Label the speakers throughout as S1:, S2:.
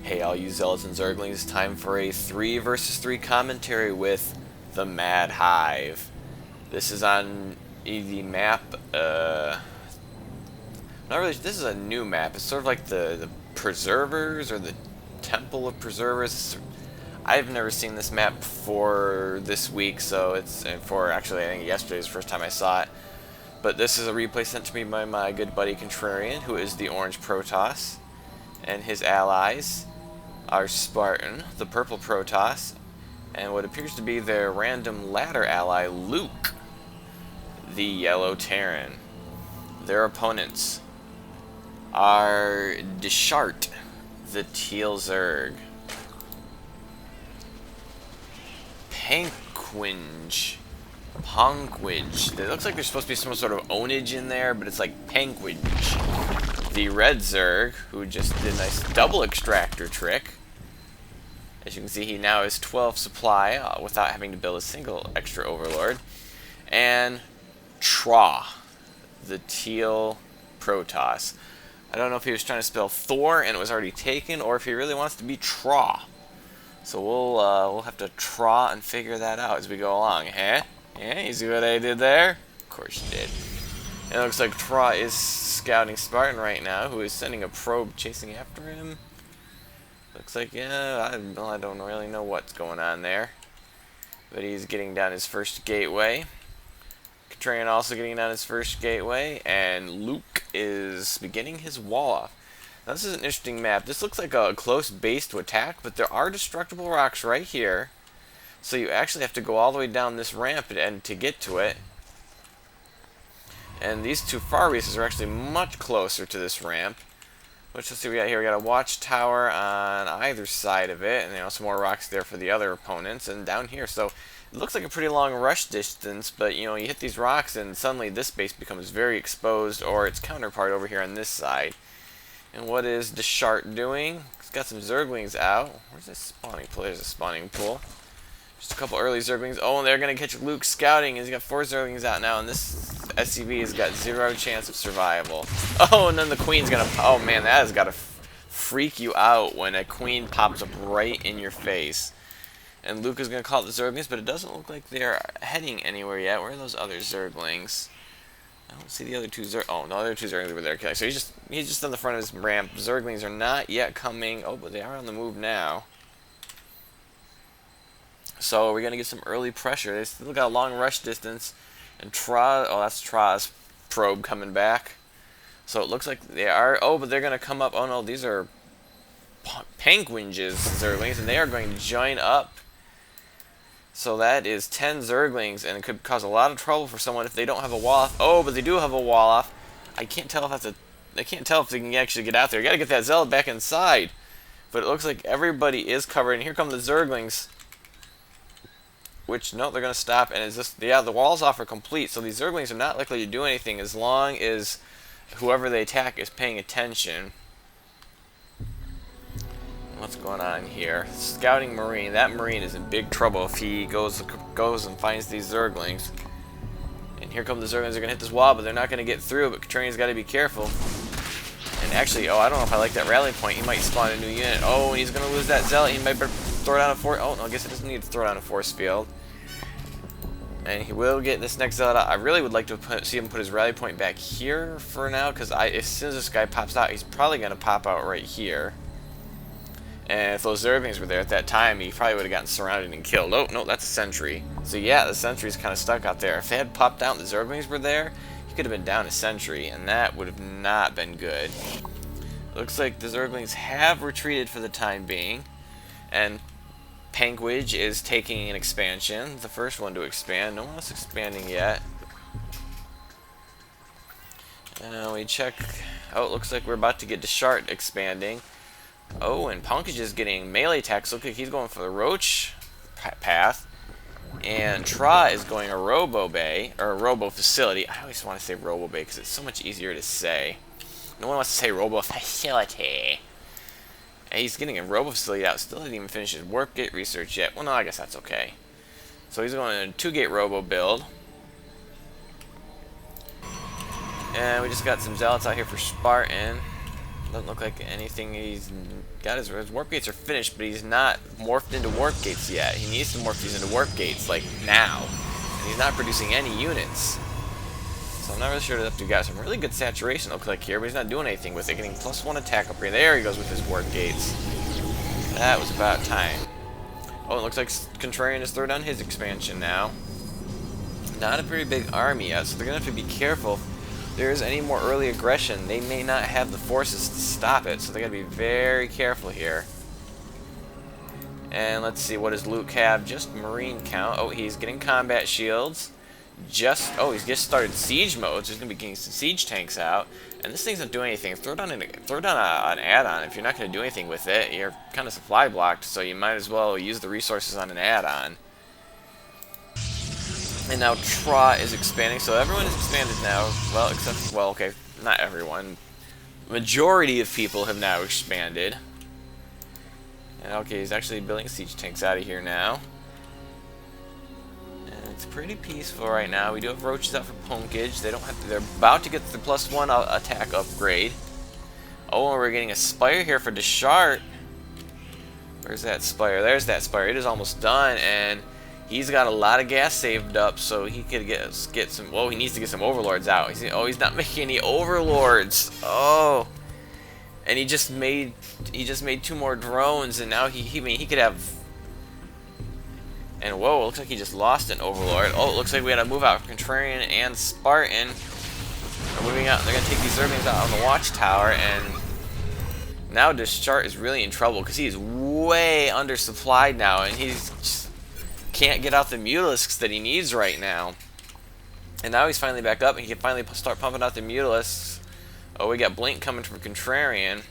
S1: Hey all you Zealots and Zerglings, time for a 3 versus 3 commentary with the Mad Hive. This is on the map, not really, this is a new map. It's sort of like the Preservers, or the Temple of Preservers. I've never seen this map before this week, so it's, actually I think yesterday was the first time I saw it. But this is a replay sent to me by my good buddy Contrarian, who is the Orange Protoss, and his allies are Spartan, the Purple Protoss, and what appears to be their random ladder ally, Luke, the Yellow Terran. Their opponents are Deshart, the Teal Zerg, Pankwinge. It looks like there's supposed to be some sort of ownage in there, but it's like Pankwinge. The Red Zerg, who just did a nice double extractor trick. As you can see, he now has 12 supply without having to build a single extra Overlord. And Tra, the Teal Protoss. I don't know if he was trying to spell Thor and it was already taken, or if he really wants to be Tra. So we'll have to Tra and figure that out as we go along, huh? Yeah, you see what I did there? Of course you did. And it looks like Tra is scouting Spartan right now, who is sending a probe chasing after him. Looks like, yeah, I don't really know what's going on there. But he's getting down his first gateway. Contrarian also getting down his first gateway. And Luke is beginning his wall off. Now this is an interesting map. This looks like a close base to attack, but there are destructible rocks right here. So you actually have to go all the way down this ramp and to get to it. And these two far bases are actually much closer to this ramp. Let's see what we got here. We got a watchtower on either side of it, and some more rocks there for the other opponents, and down here. So it looks like a pretty long rush distance, but you hit these rocks and suddenly this base becomes very exposed, or its counterpart over here on this side. And what is Deshart doing? He's got some Zerglings out. Where's this spawning pool? There's a spawning pool. Just a couple early Zerglings. Oh, and they're going to catch Luke scouting. He's got 4 Zerglings out now, and this SCV has got 0 chance of survival. Oh, and then the Queen's going to... Oh, man, that has got to freak you out when a Queen pops up right in your face. And Luke is going to call it the Zerglings, but it doesn't look like they're heading anywhere yet. Where are those other Zerglings? I don't see the other two Oh, no, the other two Zerglings were there. Okay, so he's just on the front of his ramp. Zerglings are not yet coming. Oh, but they are on the move now. So we're going to get some early pressure. They still got a long rush distance. And that's Tra's probe coming back. So it looks like they are... Oh, but they're going to come up. Oh, no, these are Pankwinge's Zerglings, and they are going to join up. So that is 10 Zerglings, and it could cause a lot of trouble for someone if they don't have a wall off. Oh, but they do have a wall off. I can't tell if that's I can't tell if they can actually get out there. You got to get that Zealot back inside. But it looks like everybody is covered, and here come the Zerglings. Which, no, they're going to stop, and it's just, yeah, the walls off are complete, so these Zerglings are not likely to do anything as long as whoever they attack is paying attention. What's going on here? Scouting Marine. That Marine is in big trouble if he goes and finds these Zerglings. And here come the Zerglings. They're going to hit this wall, but they're not going to get through, but Contrarian's got to be careful. And actually, I don't know if I like that rally point. He might spawn a new unit. Oh, and he's going to lose that Zealot. He might throw down a force... Oh, no, I guess he doesn't need to throw down a force field. And he will get this next Zealot out. I really would like to see him put his rally point back here for now, because as soon as this guy pops out, he's probably going to pop out right here. And if those Zerglings were there at that time, he probably would have gotten surrounded and killed. Oh, no, that's a sentry. So yeah, the sentry's kind of stuck out there. If they had popped out and the Zerglings were there, he could have been down a sentry, and that would have not been good. Looks like the Zerglings have retreated for the time being, and Pankwinge is taking an expansion, the first one to expand. No one else expanding yet. We check. Oh, it looks like we're about to get Deshart expanding. Oh, and Punkage is getting melee attacks. Look like he's going for the Roach path. And Tra is going a Robo Bay, or a Robo Facility. I always want to say Robo Bay because it's so much easier to say. No one wants to say Robo Facility. And he's getting a Robo Facility out. Still didn't even finish his Warp Gate research yet. Well, no, I guess that's okay. So he's going in a 2-gate Robo build. And we just got some Zealots out here for Spartan. Doesn't look like anything. He's got his warp gates are finished, but he's not morphed into warp gates yet. He needs to morph these into warp gates, like, now. And he's not producing any units. So I'm not really sure if he got some really good saturation, looks like, here, but he's not doing anything with it. Getting +1 attack up here. There he goes with his warp gates. That was about time. Oh, it looks like Contrarian has thrown down his expansion now. Not a very big army yet, so they're going to have to be careful. If there's any more early aggression, they may not have the forces to stop it, so they got to be very careful here. And let's see, what does Luke have? Just Marine count. Oh, he's getting combat shields. He's just started siege mode, so he's going to be getting some siege tanks out. And this thing's not doing anything. Throw down an add-on. If you're not going to do anything with it, you're kind of supply blocked, so you might as well use the resources on an add-on. And now Trot is expanding, so everyone is expanded now. Well, except, well, okay, not everyone. Majority of people have now expanded. And okay, he's actually building siege tanks out of here now. And it's pretty peaceful right now. We do have roaches out for punkage. They don't have to, they're about to get the +1 attack upgrade. Oh, and we're getting a spire here for Deschart. Where's that spire? There's that spire. It is almost done, and he's got a lot of gas saved up, so he could get some. Well, he needs to get some overlords out. He's not making any overlords. Oh, and he just made 2 more drones, and now he could have. And whoa, it looks like he just lost an overlord. Oh, it looks like we had to move out Contrarian and Spartan. They're moving out. They're gonna take these Zerglings out on the watchtower, and now Deschart is really in trouble because he is way undersupplied now, and he's just can't get out the Mutalisks that he needs right now. And now he's finally back up, and he can finally start pumping out the Mutalisks. Oh, we got Blink coming from Contrarian.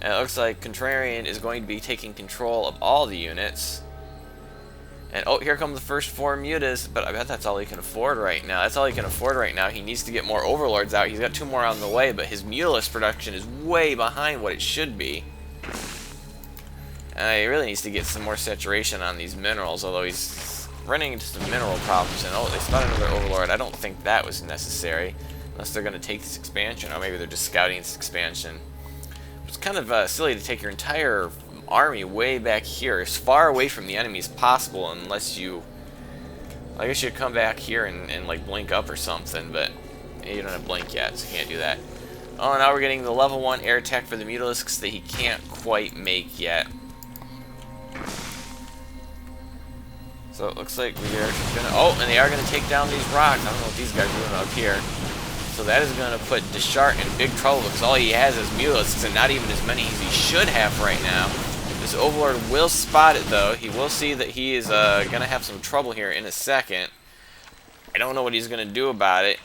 S1: And it looks like Contrarian is going to be taking control of all the units. And oh, here come the first 4 Mutas, but I bet that's all he can afford right now. That's all he can afford right now. He needs to get more Overlords out. He's got 2 more on the way, but his Mutalisk production is way behind what it should be. And he really needs to get some more saturation on these minerals, although he's running into some mineral problems. And oh, they spotted another Overlord. I don't think that was necessary, unless they're going to take this expansion, or maybe they're just scouting this expansion. It's kind of silly to take your entire army way back here, as far away from the enemy as possible, unless you, I guess you'd come back here and like blink up or something, but you don't have blink yet, so you can't do that. Oh, now we're getting the level 1 air attack for the Mutalisks that he can't quite make yet. So it looks like we are gonna, oh, and they are gonna take down these rocks. I don't know what these guys are doing up here. So that is gonna put Deschart in big trouble, because all he has is Mutalisks, and not even as many as he should have right now. This Overlord will spot it, though. He will see that he is going to have some trouble here in a second. I don't know what he's going to do about it.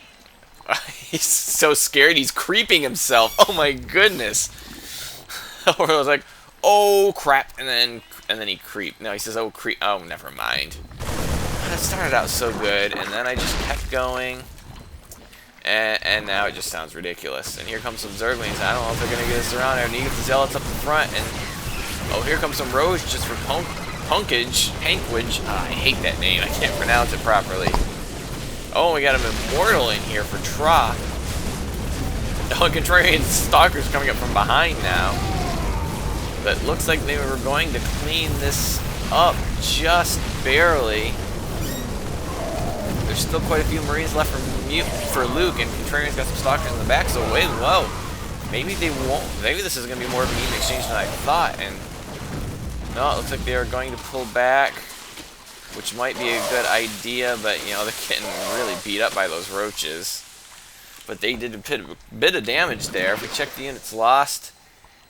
S1: He's so scared, he's creeping himself. Oh my goodness. Overlord was like, oh crap, and then he creeped. No, he says, oh creep. Oh, never mind. That started out so good, and then I just kept going. And now it just sounds ridiculous. And here comes some Zerglings. I don't know if they're going to get us around there. And you get the Zealots up in front, and oh, here comes some Roach just for Punkage. I hate that name. I can't pronounce it properly. Oh, we got an Immortal in here for Troth. Oh, Contrarian Stalker's coming up from behind now. But looks like they were going to clean this up just barely. There's still quite a few Marines left for Luke, and Contrarian's got some Stalkers in the back, so wait, whoa. Maybe they won't. Maybe this is going to be more of an even exchange than I thought, and no, it looks like they are going to pull back, which might be a good idea, but, you know, they're getting really beat up by those Roaches. But they did a bit of damage there. If we check the units lost,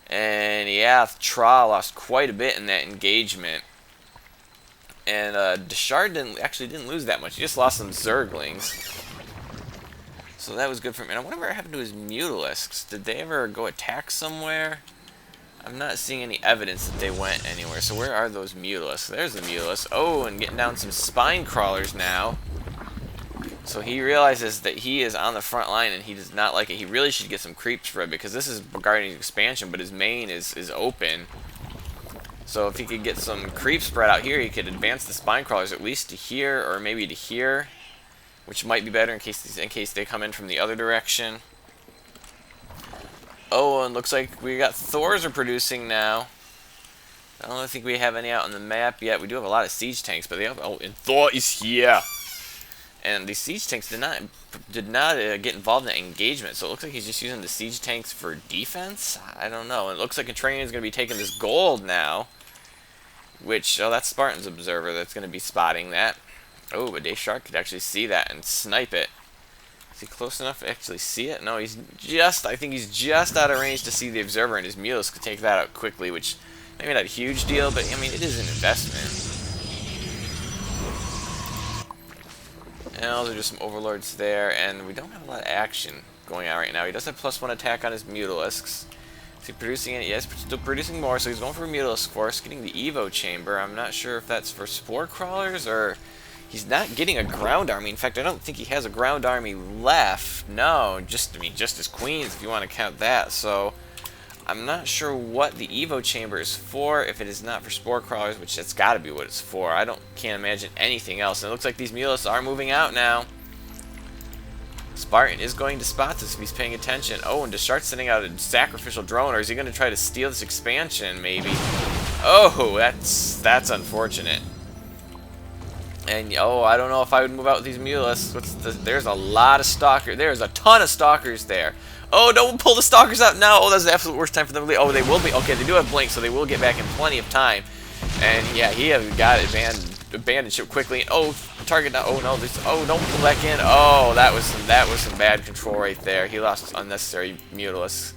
S1: and yeah, Tra lost quite a bit in that engagement. And Deschart actually didn't lose that much. He just lost some Zerglings. So that was good for him. And I wonder what happened to his Mutalisks. Did they ever go attack somewhere? I'm not seeing any evidence that they went anywhere. So where are those Mutalisks? There's the Mutalisk. Oh, and getting down some Spine Crawlers now. So he realizes that he is on the front line and he does not like it. He really should get some creep spread, because this is regarding expansion, but his main is open. So if he could get some creep spread out here, he could advance the Spine Crawlers at least to here, or maybe to here, which might be better in case they come in from the other direction. Oh, and looks like we got Thors are producing now. I don't think we have any out on the map yet. We do have a lot of siege tanks, but they have... Oh, and Thor is here! And the siege tanks did not get involved in that engagement, so it looks like he's just using the siege tanks for defense? I don't know. And it looks like Contrarian is going to be taking this gold now, which... Oh, that's Spartan's Observer that's going to be spotting that. Oh, but Dayshark could actually see that and snipe it. Is he close enough to actually see it? No, he's just... I think he's just out of range to see the Observer, and his Mulus could take that out quickly, which... Maybe not a huge deal, but, I mean, it is an investment. And those are just some Overlords there, and we don't have a lot of action going on right now. He does have +1 attack on his Mutalisks. Is he producing it? Yes, still producing more, so he's going for a Mutalisk Force, getting the Evo Chamber. I'm not sure if that's for Spore Crawlers, or... He's not getting a ground army. In fact, I don't think he has a ground army left. No, just his Queens, if you want to count that, so... I'm not sure what the Evo Chamber is for, if it is not for Spore Crawlers, which that's got to be what it's for. Can't imagine anything else. And it looks like these Mulas are moving out now. Spartan is going to spot this if he's paying attention. Oh, and Deshart's sending out a sacrificial drone, or is he going to try to steal this expansion, maybe? Oh, that's unfortunate. And, oh, I don't know if I would move out with these Mulas. There's a lot of Stalkers. There's a ton of Stalkers there. Oh, don't pull the Stalkers out now. Oh, that's the absolute worst time for them to leave. Oh, they will be. Okay, they do have Blink, so they will get back in plenty of time. And, yeah, he has got it abandoned ship quickly. Oh, target now. Oh, no. Oh, don't pull back in. Oh, that was some bad control right there. He lost unnecessary Mutalisks.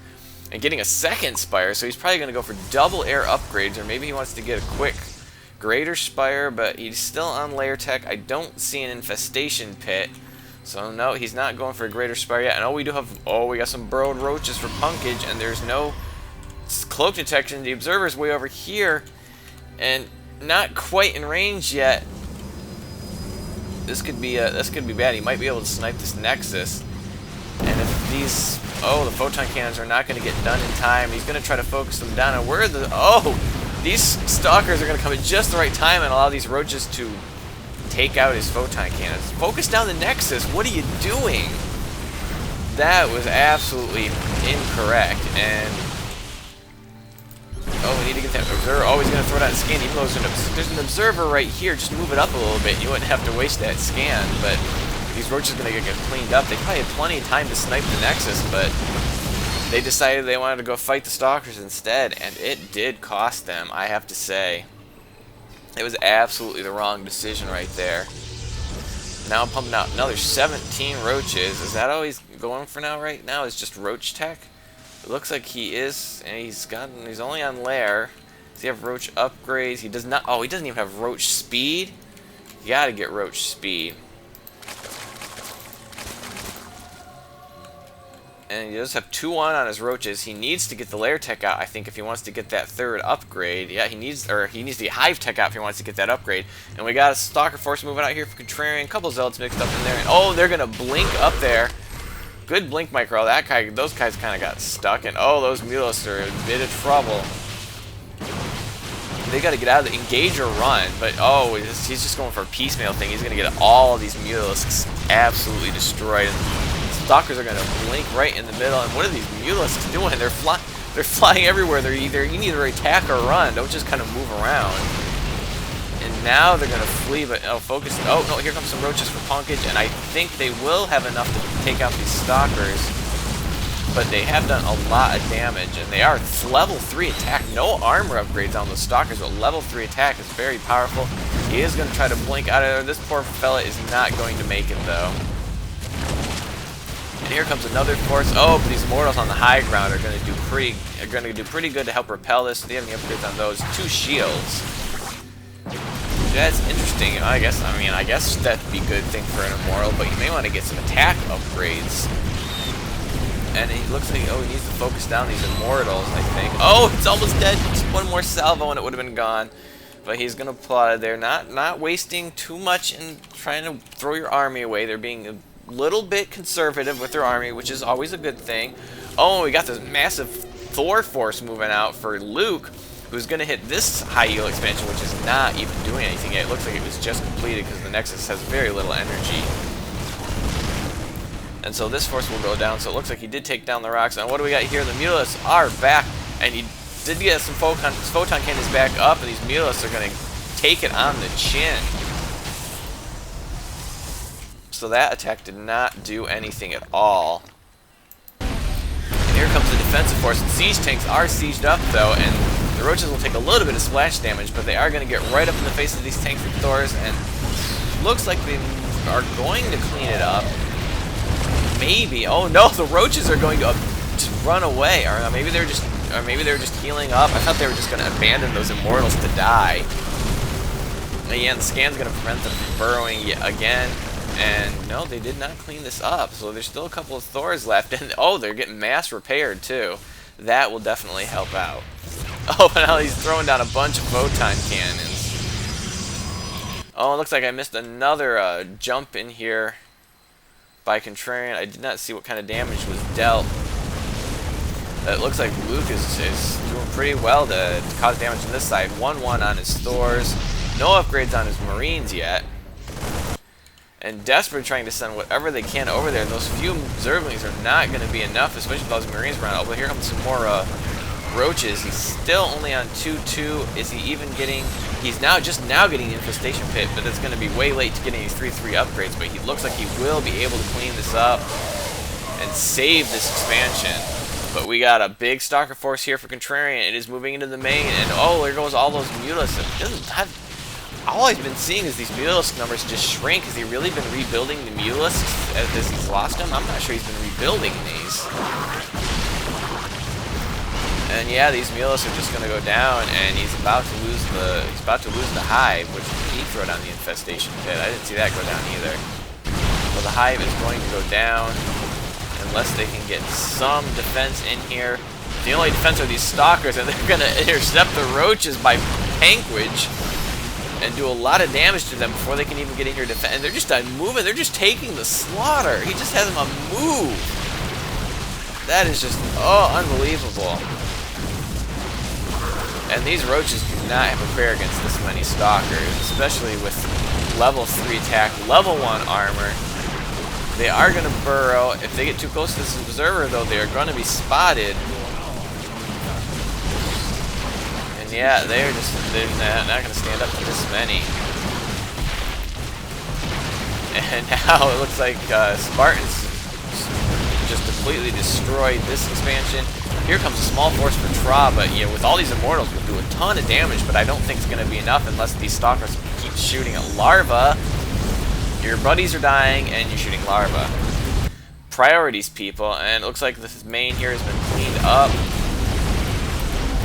S1: And getting a second Spire, so he's probably going to go for double air upgrades, or maybe he wants to get a quick Greater Spire, but he's still on Lair Tech. I don't see an Infestation Pit. So no, he's not going for a Greater Spire yet. And we got some Burrowed Roaches for Punkage, and there's no Cloak Detection. The Observer's way over here, and not quite in range yet. This could be bad. He might be able to snipe this Nexus. And if these... Oh, the Photon Cannons are not going to get done in time. He's going to try to focus them down. And where are the... Oh! These Stalkers are going to come at just the right time and allow these Roaches to take out his Photon Cannons. Focus down the Nexus. What are you doing? That was absolutely incorrect. And... Oh, we need to get that Observer. Oh, he's going to throw that scan. Even though there's an Observer right here, just move it up a little bit. You wouldn't have to waste that scan. But these Roaches are going to get cleaned up. They probably had plenty of time to snipe the Nexus, but... They decided they wanted to go fight the Stalkers instead, and it did cost them, I have to say. It was absolutely the wrong decision right there. Now I'm pumping out another 17 Roaches. Is that all he's going for now right now? Is just Roach Tech? It looks like he is, and he's only on Lair. Does he have Roach upgrades? He does not. Oh, he doesn't even have Roach Speed? You gotta get Roach Speed. And he does have 2-1 on his Roaches. He needs to get the Lair Tech out, I think, if he wants to get that third upgrade. Yeah, he needs the Hive Tech out if he wants to get that upgrade. And we got a Stalker Force moving out here for Contrarian. A couple of Zealots mixed up in there. And, oh, they're gonna blink up there. Good blink micro. Those guys kind of got stuck. And oh, those Mutalisks are in a bit of trouble. They got to get out of the engage or run. But oh, he's just going for a piecemeal thing. He's gonna get all of these Mutalisks absolutely destroyed. Stalkers are going to blink right in the middle, and what are these Mutalisks doing? They're flying everywhere. You can either attack or run. Don't just kind of move around. And now they're going to flee, but oh, focus. Oh no, here comes some Roaches for Punkage, and I think they will have enough to take out these Stalkers. But they have done a lot of damage, and they are level 3 attack. No armor upgrades on the Stalkers, but level 3 attack is very powerful. He is going to try to blink out of there. This poor fella is not going to make it though. And here comes another force. Oh, but these Immortals on the high ground are going to do pretty good to help repel this. Do they have any upgrades on those? 2 shields. That's interesting. I guess that'd be a good thing for an Immortal, but you may want to get some attack upgrades. And it looks like, oh, he needs to focus down these Immortals, I think. Oh, it's almost dead. Just one more salvo and it would have been gone. But he's going to pull out of there, not wasting too much in trying to throw your army away. They're being little bit conservative with their army, which is always a good thing. Oh, we got this massive Thor force moving out for Luke, who's going to hit this high yield expansion, which is not even doing anything yet. It looks like it was just completed because the Nexus has very little energy. And so this force will go down. So it looks like he did take down the rocks. And what do we got here? The Mutalisks are back. And he did get some photon cannons back up. And these Mutalisks are going to take it on the chin. So that attack did not do anything at all. And here comes the defensive force. And siege tanks are sieged up, though. And the Roaches will take a little bit of splash damage. But they are going to get right up in the face of these tanks with Thors. And looks like they are going to clean it up. Maybe. Oh no, the Roaches are going to just run away. Or maybe they're just healing up. I thought they were just going to abandon those Immortals to die. And yeah, the scan's going to prevent them from burrowing again. And no, they did not clean this up. So there's still a couple of Thors left. And oh, they're getting mass repaired too. That will definitely help out. Oh, and now he's throwing down a bunch of photon cannons. Oh, it looks like I missed another jump in here by Contrarian. I did not see what kind of damage was dealt. It looks like Luke is doing pretty well to cause damage on this side. 1-1 on his Thors. No upgrades on his Marines yet. And Desperate trying to send whatever they can over there. And those few Zerglings are not going to be enough, especially with those Marines around. Oh, but here comes some more Roaches. He's still only on 2-2. Is he even getting... He's just now getting the Infestation Pit, but it's going to be way late to getting these 3-3 upgrades. But he looks like he will be able to clean this up and save this expansion. But we got a big Stalker force here for Contrarian. It is moving into the main, and oh, there goes all those Mutalisks. All I've been seeing is these Mutalisk numbers just shrink. Has he really been rebuilding the Mutalisks as he's lost them? I'm not sure he's been rebuilding these. And yeah, these Mutalisks are just going to go down, and he's about to lose the hive, which he throw down the infestation pit. I didn't see that go down either. So the hive is going to go down unless they can get some defense in here. The only defense are these Stalkers, and they're going to intercept the Roaches by Pankwidge and do a lot of damage to them before they can even get in here to defend. And they're just not moving. They're just taking the slaughter. He just has them a move. That is just, oh, unbelievable. And these Roaches do not have a prayer against this many Stalkers, especially with level 3 attack, level 1 armor. They are going to burrow. If they get too close to this Observer, though, they are going to be spotted. And yeah, they're not going to stand up to this many. And now it looks like Spartans just completely destroyed this expansion. Here comes a small force for Tra, but yeah, with all these Immortals, we'll do a ton of damage, but I don't think it's going to be enough unless these Stalkers keep shooting at Larva. Your buddies are dying, and you're shooting Larva. Priorities, people, and it looks like this main here has been cleaned up.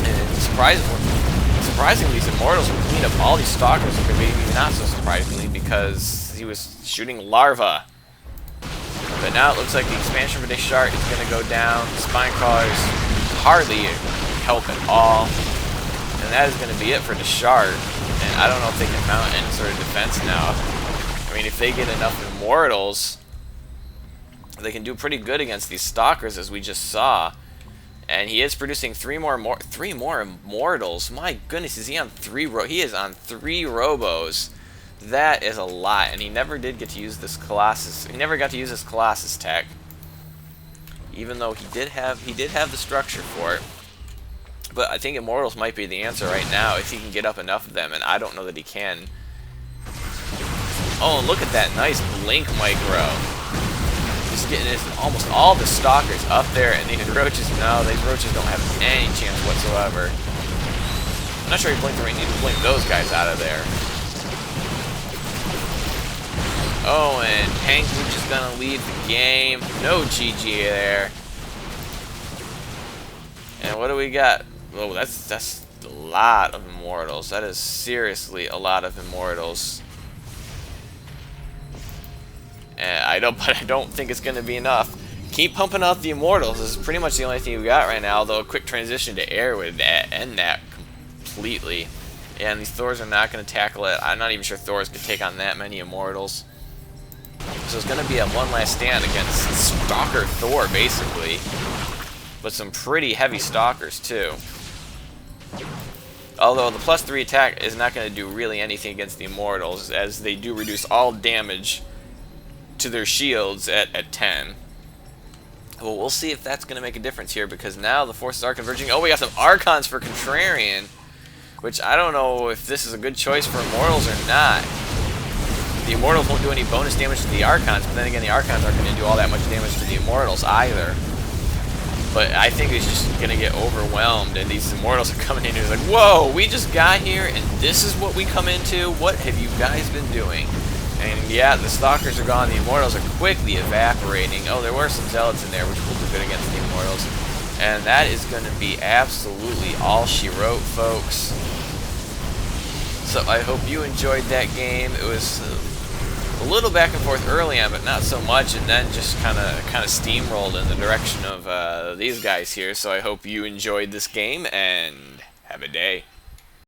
S1: And surprisingly, these Immortals will clean up all these Stalkers, or maybe not so surprisingly, because he was shooting Larva. But now it looks like the expansion for Deschart is going to go down. Spine Crawlers hardly help at all. And that is going to be it for Deschart. And I don't know if they can mount any sort of defense now. I mean, if they get enough Immortals, they can do pretty good against these Stalkers, as we just saw. And he is producing three more Immortals. My goodness, is he on he is on 3 Robos. That is a lot, and he never did get to use this Colossus. He never got to use this Colossus tech, even though he did have the structure for it. But I think Immortals might be the answer right now if he can get up enough of them, and I don't know that he can. Oh, look at that nice blink micro. Just getting almost all the Stalkers up there, and these Roaches, no, these Roaches don't have any chance whatsoever. I'm not sure he blinked the right. He need to blink those guys out of there. Oh, and Pankwidge is going to leave the game. No GG there. And what do we got? Oh, that's a lot of Immortals. That is seriously a lot of Immortals. And I don't think it's going to be enough. Keep pumping out the Immortals. This is pretty much the only thing we got right now, though a quick transition to air would end that completely. Yeah, and these Thors are not going to tackle it. I'm not even sure Thors could take on that many Immortals. So it's going to be a one last stand against Stalker Thor, basically. But some pretty heavy Stalkers, too. Although the +3 attack is not going to do really anything against the Immortals, as they do reduce all damage to their shields at 10. Well, we'll see if that's going to make a difference here, because now the forces are converging. Oh, we got some Archons for Contrarian, which I don't know if this is a good choice for Immortals or not. The Immortals won't do any bonus damage to the Archons, but then again, the Archons aren't going to do all that much damage to the Immortals either. But I think he's just going to get overwhelmed, and these Immortals are coming in and he's like, whoa, we just got here, and this is what we come into? What have you guys been doing? And yeah, the Stalkers are gone, the Immortals are quickly evaporating. Oh, there were some Zealots in there, which will do good against the Immortals. And that is going to be absolutely all she wrote, folks. So I hope you enjoyed that game. It was a little back and forth early on, but not so much, and then just kind of steamrolled in the direction of these guys here. So I hope you enjoyed this game, and have a day.